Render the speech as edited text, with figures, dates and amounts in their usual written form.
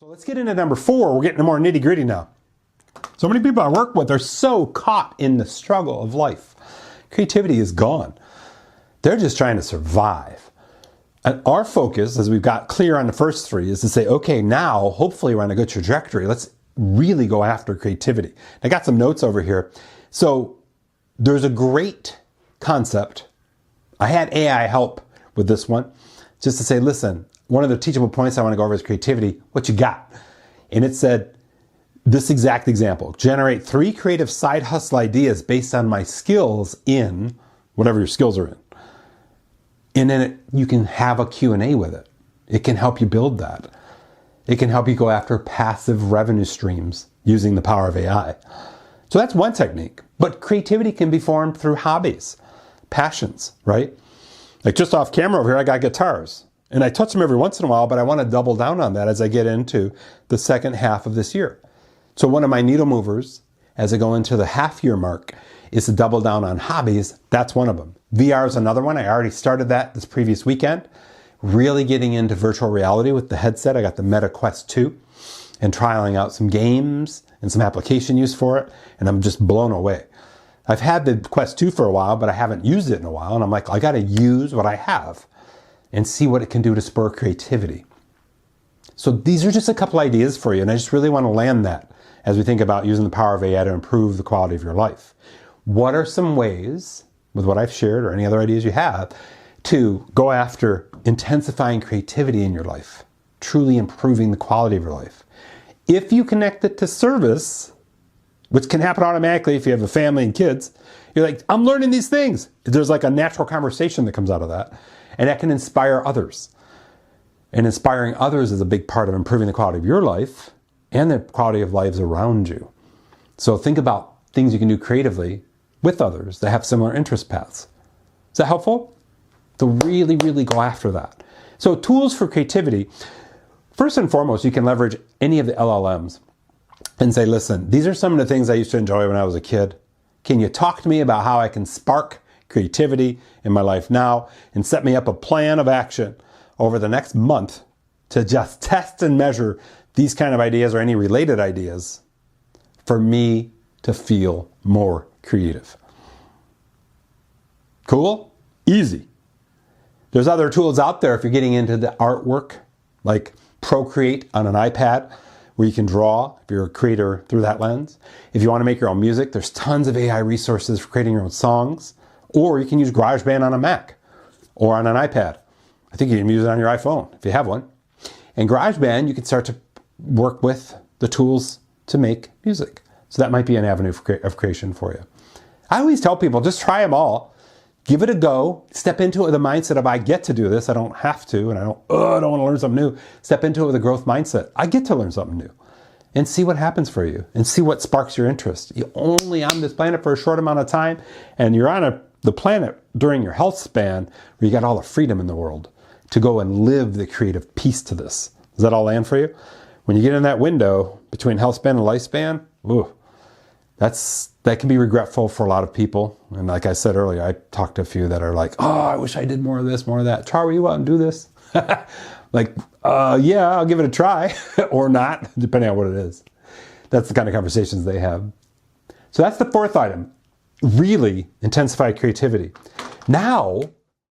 So let's get into number 4. We're getting more nitty gritty now. So many people I work with are so caught in the struggle of life. Creativity is gone. They're just trying to survive. And our focus, as we've got clear on the first 3, is to say, okay, now hopefully we're on a good trajectory. Let's really go after creativity. I got some notes over here. So there's a great concept. I had AI help with this one, just to say, listen, one of the teachable points I want to go over is creativity. What you got? And it said this exact example: generate 3 creative side hustle ideas based on my skills in whatever your skills are in. And then you can have a Q&A with it. It can help you build that. It can help you go after passive revenue streams using the power of AI. So that's one technique. But creativity can be formed through hobbies, passions, right? Like just off camera over here, I got guitars. And I touch them every once in a while, but I want to double down on that as I get into the second half of this year. So one of my needle movers, as I go into the half-year mark, is to double down on hobbies. That's one of them. VR is another one. I already started that this previous weekend. Really getting into virtual reality with the headset. I got the Meta Quest 2 and trialing out some games and some application use for it. And I'm just blown away. I've had the Quest 2 for a while, but I haven't used it in a while. And I'm like, I got to use what I have and see what it can do to spur creativity. So these are just a couple ideas for you, and I just really want to land that as we think about using the power of AI to improve the quality of your life. What are some ways, with what I've shared or any other ideas you have, to go after intensifying creativity in your life, truly improving the quality of your life? If you connect it to service, which can happen automatically if you have a family and kids, you're like, I'm learning these things. There's like a natural conversation that comes out of that. And that can inspire others. And inspiring others is a big part of improving the quality of your life and the quality of lives around you. So think about things you can do creatively with others that have similar interest paths. Is that helpful? So really, really go after that. So tools for creativity. First and foremost, you can leverage any of the LLMs and say, listen, these are some of the things I used to enjoy when I was a kid. Can you talk to me about how I can spark creativity in my life now and set me up a plan of action over the next month to just test and measure these kind of ideas or any related ideas for me to feel more creative. Cool? Easy. There's other tools out there if you're getting into the artwork, like Procreate on an iPad, where you can draw if you're a creator through that lens. If you want to make your own music, there's tons of AI resources for creating your own songs. Or you can use GarageBand on a Mac or on an iPad. I think you can use it on your iPhone if you have one. And GarageBand, you can start to work with the tools to make music. So that might be an avenue of creation for you. I always tell people, just try them all. Give it a go. Step into it with a mindset of, I get to do this. I don't have to. And I don't want to learn something new. Step into it with a growth mindset. I get to learn something new. And see what happens for you. And see what sparks your interest. You're only on this planet for a short amount of time. And you're on the planet during your health span where you got all the freedom in the world to go and live the creative piece to this. Does that all land for you? When you get in that window between health span and lifespan, ooh, that can be regretful for a lot of people. And like I said earlier, I talked to a few that are like, oh, I wish I did more of this, more of that. Charly, you out and do this? Like, yeah, I'll give it a try or not, depending on what it is. That's the kind of conversations they have. So that's the 4th item. Really intensify creativity. Now,